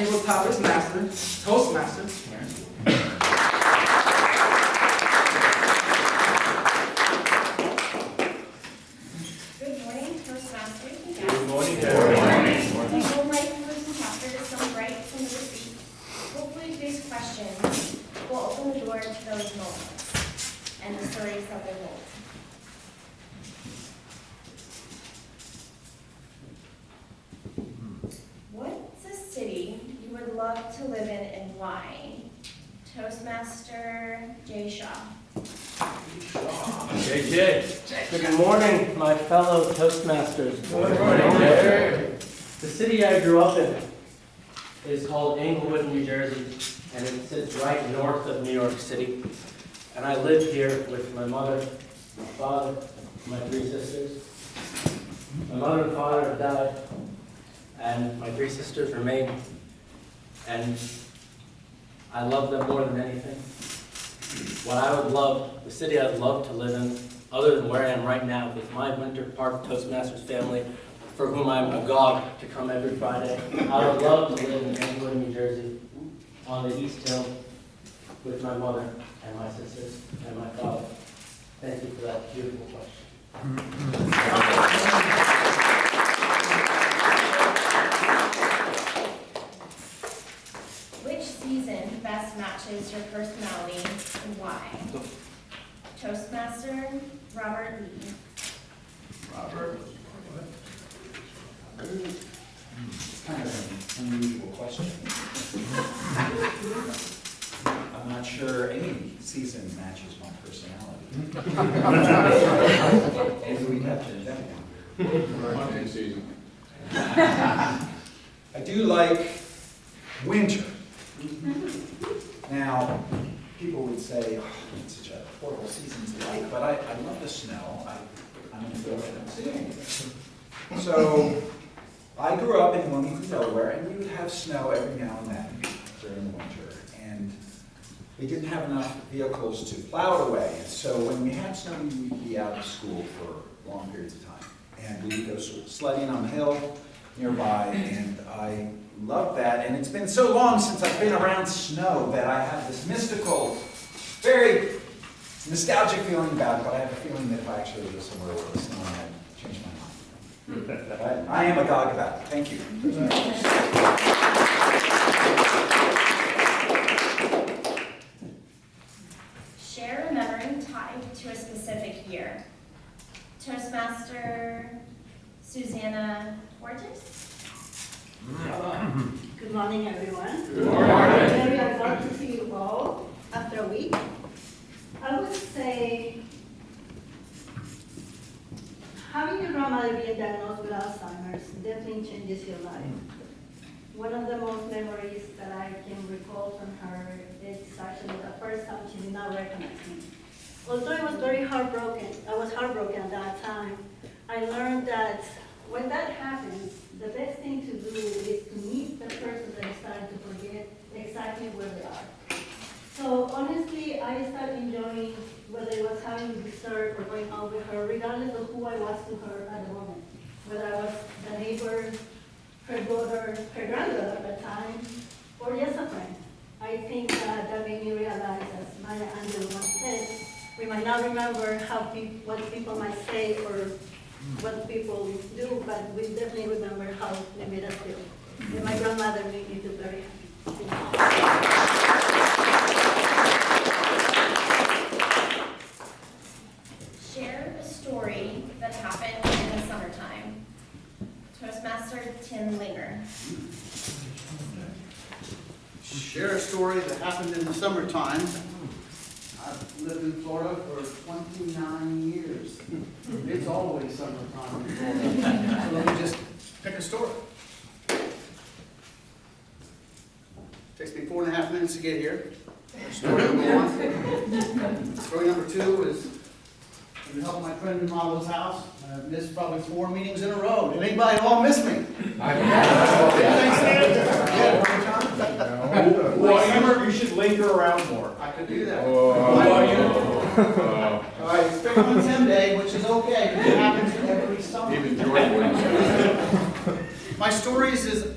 table topics master, Toastmaster. Good morning, Toastmasters and guests. Good morning. We go right through some chapters, some right, some of the seat. Hopefully today's questions will open the door to those moments and the stories that they hold. What's a city you would love to live in and why? Toastmaster Jay Shaw. JJ. Good morning, my fellow Toastmasters. Good morning. The city I grew up in is called Englewood, New Jersey, and it sits right north of New York City. And I live here with my mother, my father, my 3 sisters. My mother and father have died, and my 3 sisters remain. And I love them more than anything. What I would love, the city I'd love to live in, other than where I am right now, with my Winter Park Toastmasters family, for whom I'm agog to come every Friday. I would love to live in Englewood, New Jersey, on the East Hill, with my mother and my sisters and my father. Thank you for that beautiful question. Which season best matches your personality and why? Toastmaster Robert Lee. Robert? It's kind of an unusual question. I'm not sure any season matches my personality. Maybe we have to invent one. Hunting season. I do like winter. Now, people would say, oh, it's such a horrible season to like, but I love the snow. I'm in the city. So, I grew up in Wilmington, Delaware, and we would have snow every now and then during the winter. And we didn't have enough vehicles to plow it away. So when we had snow, we would be out of school for long periods of time. And we would go sledding on the hill nearby, and I love that. And it's been so long since I've been around snow that I have this mystical, very nostalgic feeling about it, but I have a feeling that if I actually live somewhere where it's snowing, I'd change my mind. I am agog about it. Thank you. Share a memory tied to a specific year. Toastmaster Susanna Fortis. Good morning, everyone. Good morning. Very glad to see you all after a week. I would say having your grandmother being diagnosed with Alzheimer's definitely changes your life. One of the most memories that I can recall from her is actually the first time she did not recognize me. Although I was very heartbroken, I was heartbroken at that time, I learned that when that happens, the best thing to do is to meet the person that is starting to forget exactly where they are. So honestly, I started enjoying whether it was having dessert or going out with her, regardless of who I was to her at the moment. Whether I was the neighbor, her daughter, her granddaughter at the time, or just a friend. I think that made me realize, as Maya Angelou once said, we might not remember what people might say or what people do, but we definitely remember how they made us feel. And my grandmother made me feel very happy. Share a story that happened in the summertime. Toastmaster Tim Linger. Share a story that happened in the summertime. I've lived in Florida for 29 years. It's always summertime in Florida. So let me just pick a story. Takes me 4.5 minutes to get here. Story number 1. Story number 2 is I've been helping my friend remodel his house. I've missed probably 4 meetings in a row. Did anybody all miss me? Well, you should linger around more. I could do that. All right, it's Pick on Tim Day, which is okay, because it happens every summer. Even George wouldn't. My stories is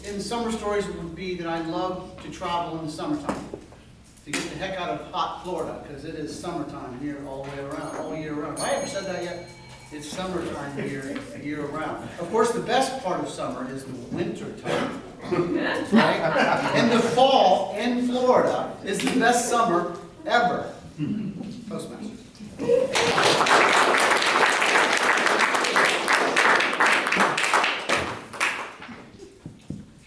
in summer stories would be that I love to travel in the summertime. To get the heck out of hot Florida, because it is summertime here all the way around, all year round. Have I ever said that yet? It's summertime here, year round. Of course, the best part of summer is the winter time. Right? And the fall in Florida is the best summer ever. Toastmasters.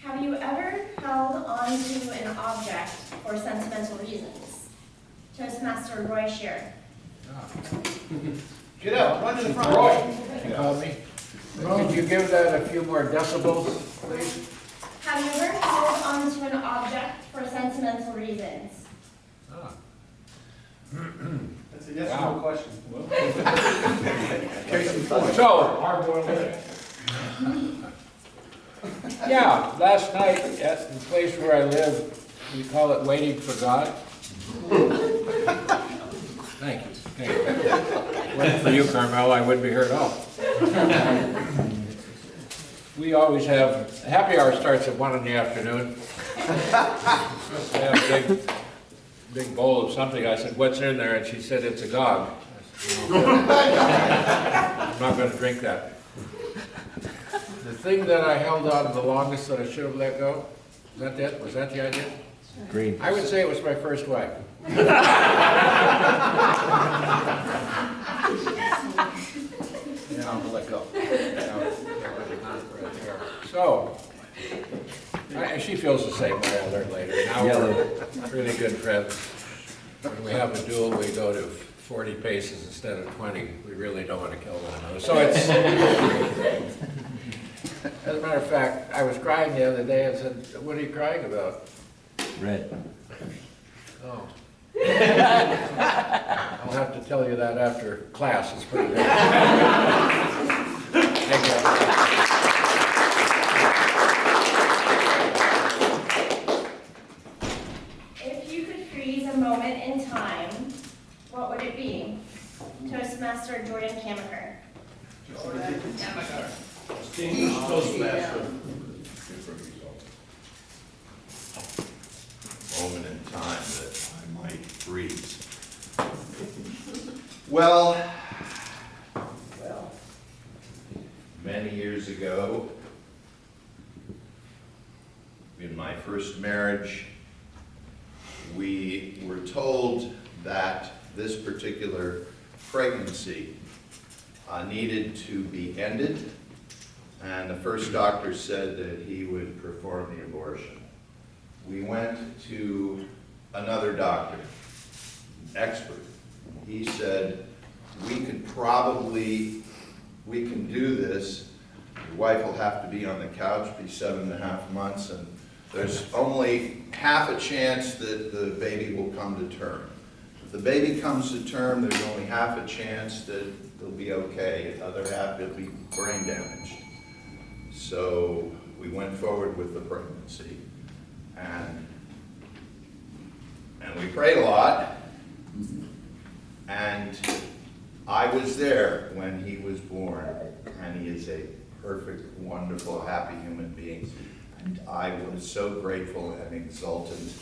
Have you ever held onto an object for sentimental reasons? Toastmaster Roy Shear. Get up, run to the front. You called me? Could you give that a few more decibels, please? Have you ever held onto an object for sentimental reasons? Ah. That's a yes or no question. So, yeah, last night at the place where I live, we call it Waiting for God. Thank you. Thank you. Wasn't for you, Carmel, I wouldn't be here at all. We always have, happy hour starts at 1 in the afternoon. We have a big bowl of something. I said, what's in there? And she said, it's a gog. I said, no. I'm not going to drink that. The thing that I held on the longest that I should have let go, was that it? Was that the idea? Green. I would say it was my first wife. Yeah, I'll let go. So, she feels the same way. I learned later. Now we're really good friends. When we have a duel, we go to 40 paces instead of 20. We really don't want to kill one another. So it's, as a matter of fact, I was crying the other day and said, what are you crying about? Red. Oh. I'll have to tell you that after class. It's pretty good. Thank you. If you could freeze a moment in time, what would it be? Toastmaster Jordan Kamaker. Toastmaster. Moment in time that I might freeze. Well, many years ago, in my first marriage, we were told that this particular pregnancy needed to be ended, and the first doctor said that he would perform the abortion. We went to another doctor, expert. He said, we can do this. Your wife will have to be on the couch, be 7.5 months, and there's only half a chance that the baby will come to term. If the baby comes to term, there's only half a chance that it'll be okay. The other half, it'll be brain damaged. So we went forward with the pregnancy. And we prayed a lot, and I was there when he was born, and he is a perfect, wonderful, happy human being. And I was so grateful and exultant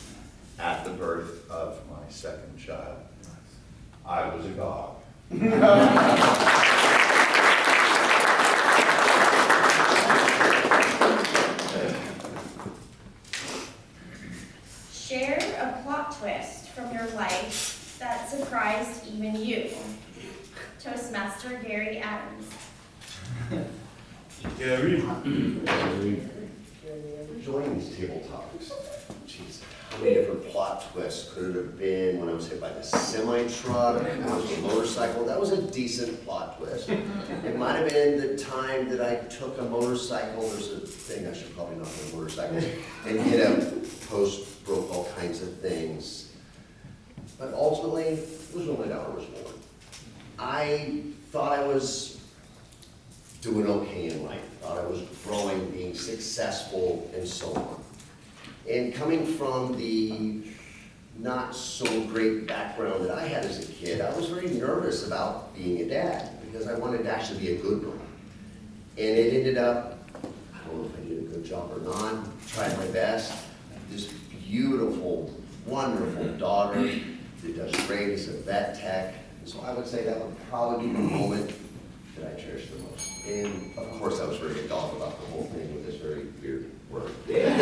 at the birth of my second child. I was agog. Share a plot twist from your life that surprised even you. Toastmaster Gary Adams. Gary? Enjoying these table topics. Jeez, how many different plot twists could it have been when I was hit by the semi-truck, when I was on a motorcycle? That was a decent plot twist. It might have been the time that I took a motorcycle, there's a thing I should probably not do motorcycles, and hit a post, broke all kinds of things. But ultimately, it was when my daughter was born. I thought I was doing okay in life, thought I was growing, being successful, and so on. And coming from the not so great background that I had as a kid, I was very nervous about being a dad because I wanted to actually be a good one. And it ended up, I don't know if I did a good jump or not, tried my best. This beautiful, wonderful daughter that does great as a vet tech. And so I would say that would probably be the moment that I cherish the most. And of course, I was very adult about the whole thing with this very weird word. Thank you.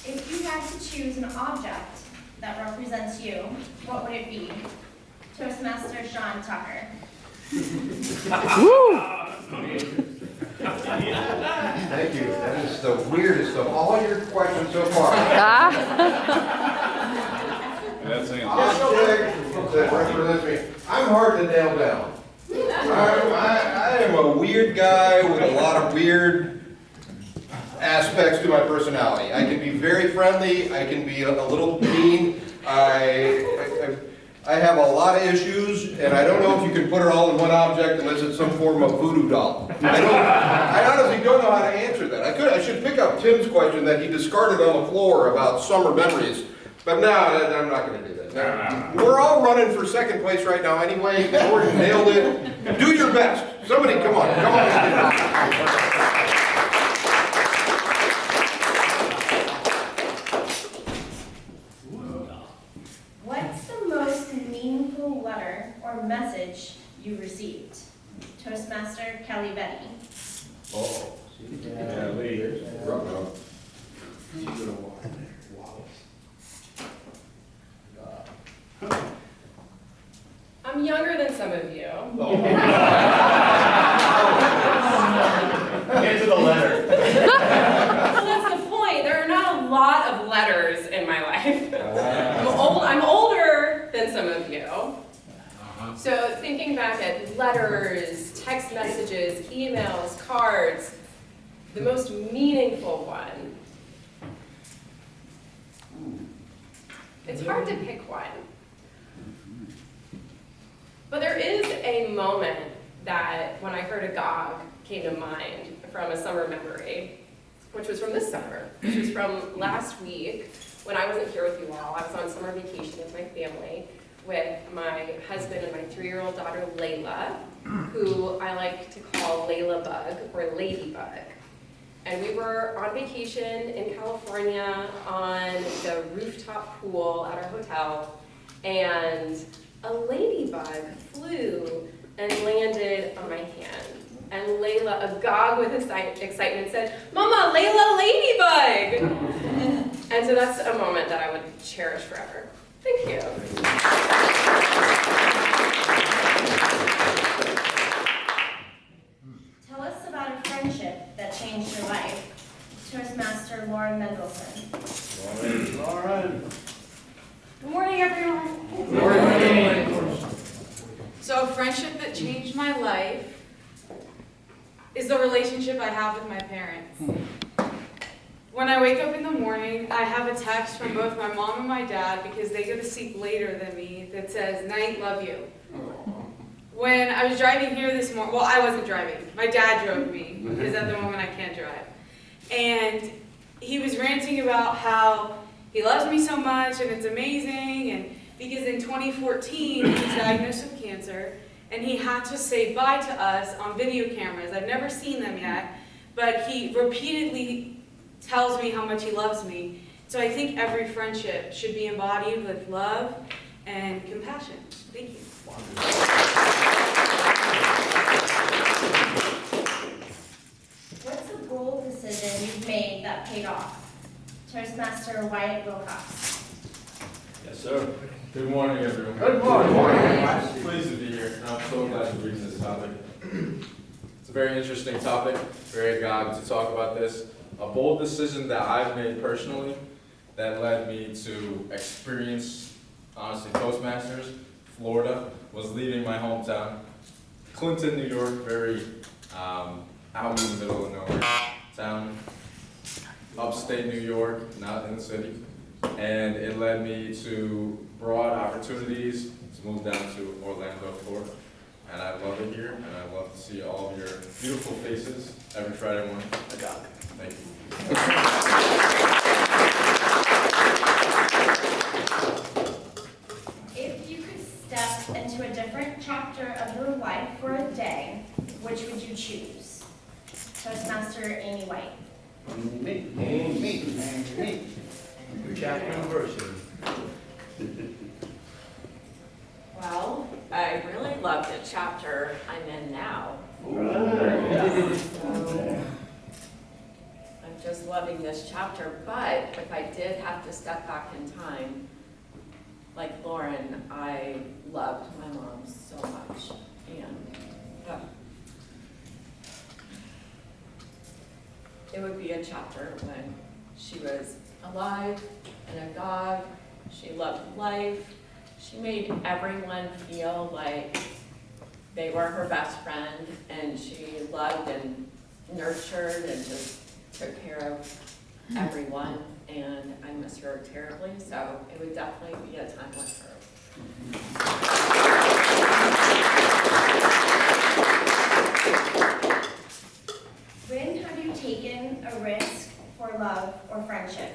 If you had to choose an object that represents you, what would it be? Toastmaster Sean Tucker. Thank you. That is the weirdest of all your questions so far. That's it. Object that represents me. I'm hard to nail down. I am a weird guy with a lot of weird aspects to my personality. I can be very friendly. I can be a little mean. I have a lot of issues, and I don't know if you can put it all in one object unless it's some form of voodoo doll. I honestly don't know how to answer that. I should pick up Tim's question that he discarded on the floor about summer memories, but no, I'm not going to do that. No. We're all running for second place right now anyway. Jordan nailed it. Do your best. Somebody, come on. What's the most meaningful letter or message you received? Toastmaster Kelly Betty. Oh. Yeah, Lee. I'm younger than some of you. Into the letter. Well, that's the point. There are not a lot of letters in my life. I'm older than some of you. So thinking back at letters, text messages, emails, cards, the most meaningful one. It's hard to pick one. But there is a moment that, when I heard a gog, came to mind from a summer memory, which was from this summer, which was from last week, when I wasn't here with you all. I was on summer vacation with my family, with my husband and my 3-year-old daughter, Layla, who I like to call Layla Bug, or Ladybug. And we were on vacation in California on the rooftop pool at our hotel, and a ladybug flew and landed on my hand. And Layla, agog with excitement, said, "Mama, Layla Ladybug!" And so that's a moment that I would cherish forever. Thank you. Tell us about a friendship that changed your life. Toastmaster Lauren Mendelson. Lauren. Good morning, everyone. Good morning. So a friendship that changed my life is the relationship I have with my parents. When I wake up in the morning, I have a text from both my mom and my dad, because they go to sleep later than me, that says, "Night, love you." When I was driving here this morning, well, I wasn't driving. My dad drove me, because at the moment I can't drive. And he was ranting about how he loves me so much and it's amazing, and because in 2014 he was diagnosed with cancer, and he had to say bye to us on video cameras. I've never seen them yet, but he repeatedly tells me how much he loves me. So I think every friendship should be embodied with love and compassion. Thank you. What's a bold decision you've made that paid off? Toastmaster Wyatt Wilcox. Yes, sir. Good morning, everyone. Good morning. Pleased to be here. I'm so glad to reach this topic. It's a very interesting topic. Very glad to talk about this. A bold decision that I've made personally that led me to experience, honestly, Toastmasters, Florida, was leaving my hometown. Clinton, New York, very out in the middle of nowhere town. Upstate New York, not in the city. And it led me to broad opportunities to move down to Orlando, Florida. And I love it here, and I love to see all of your beautiful faces every Friday morning. Thank you. If you could step into a different chapter alive for a day, which would you choose? Toastmaster Amy White. Me. Chapter and verse. Well, I really love the chapter I'm in now. So, I'm just loving this chapter, but if I did have to step back in time, like Lauren, I loved my mom so much. And it would be a chapter when she was alive and a dog. She loved life. She made everyone feel like they were her best friend, and she loved and nurtured and just took care of everyone, and I miss her terribly, so it would definitely be a time with her. When have you taken a risk for love or friendship?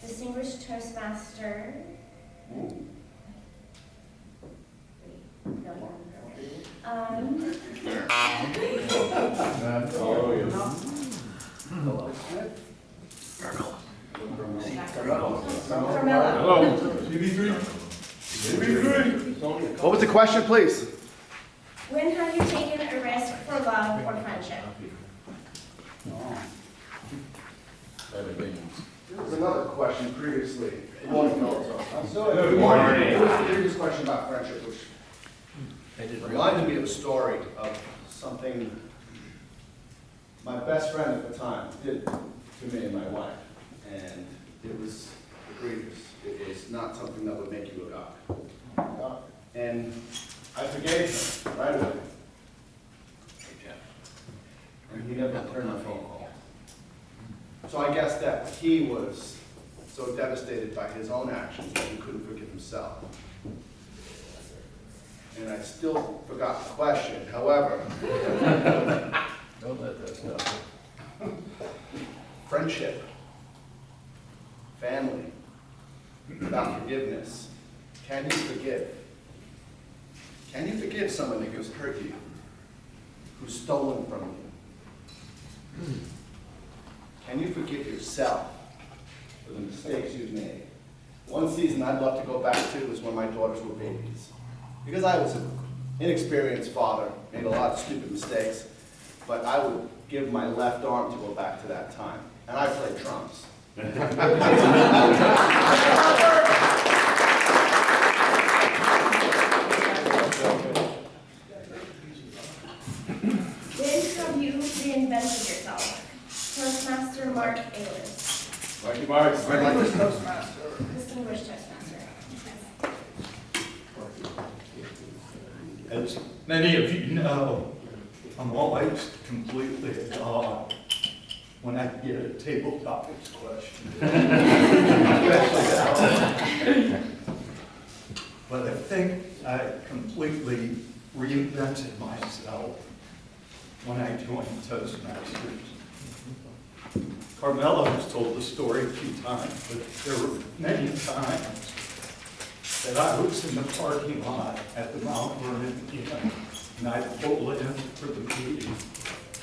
Distinguished Toastmaster. Carmelo. What was the question, please? When have you taken a risk for love or friendship? There was another question previously. Good morning, fellas. Good morning. There was a previous question about friendship, which reminded me of a story of something my best friend at the time did to me and my wife. And it was egregious. It was not something that would make you a god. And I forgave him right away. And he never returned my phone call. So I guess that he was so devastated by his own actions that he couldn't forgive himself. And I still forgot the question, however. Don't let that stuff. Friendship, family, about forgiveness. Can you forgive? Can you forgive someone who's hurt you, who's stolen from you? Can you forgive yourself for the mistakes you've made? One season I'd love to go back to was when my daughters were babies. Because I was an inexperienced father, made a lot of stupid mistakes, but I would give my left arm to go back to that time. And I played drums. When have you reinvented yourself? Toastmaster Mark Ayers. Thank you, Mark. Distinguished Toastmaster. As many of you know, I'm always completely at awe when I get a table topics question. Especially that one. But I think I completely reinvented myself when I joined Toastmasters. Carmelo has told the story a few times, but there were many times that I was in the parking lot at the Mount Vernon Inn, and I'd pull in for the meeting,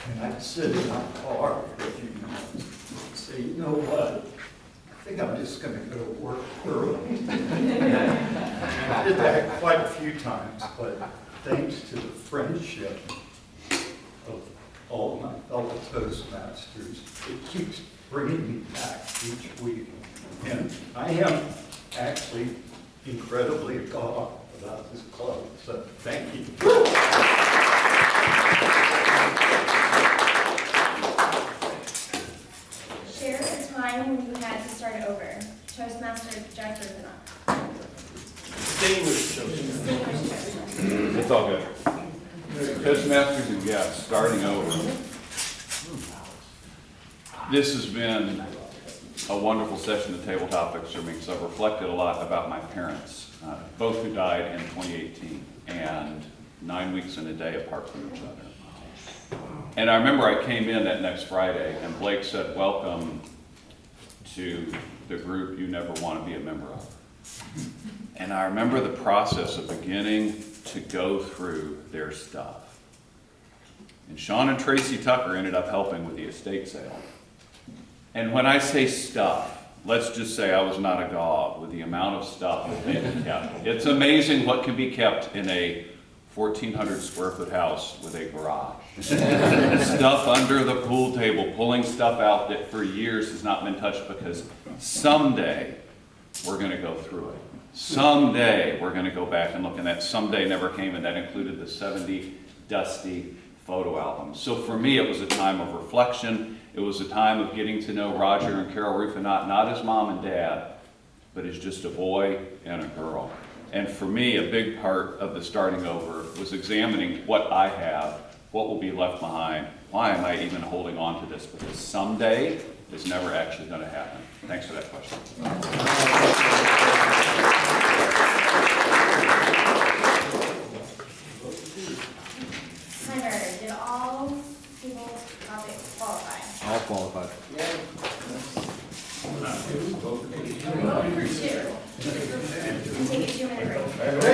and I'd sit in my car for a few minutes and say, you know what, I think I'm just going to go to work early. I did that quite a few times, but thanks to the friendship of all my fellow Toastmasters, it keeps bringing me back each week. And I am actually incredibly awed about this club, so thank you. Share a time when you had to start over. Toastmaster Jack Rubinoff. Distinguished Distinguished Toastmaster. It's all good. Toastmasters and guests, starting over. This has been a wonderful session of Table Topics for me, because I've reflected a lot about my parents, both who died in 2018, and 9 weeks and a day apart from each other. And I remember I came in that next Friday, and Blake said, welcome to the group you never want to be a member of. And I remember the process of beginning to go through their stuff. And Sean and Tracy Tucker ended up helping with the estate sale. And when I say stuff, let's just say I was not agog with the amount of stuff that they had kept. It's amazing what can be kept in a 1,400 square foot house with a garage. Stuff under the pool table, pulling stuff out that for years has not been touched because someday we're going to go through it. Someday we're going to go back and look, and that someday never came, and that included the 70 dusty photo albums. So for me, it was a time of reflection. It was a time of getting to know Roger and Carol Rufinat, not as mom and dad, but as just a boy and a girl. And for me, a big part of the starting over was examining what I have, what will be left behind, why am I even holding on to this? Because someday is never actually going to happen. Thanks for that question. Timer, did all people topics qualify? All qualified. Vote for two. We'll take a 2-minute break.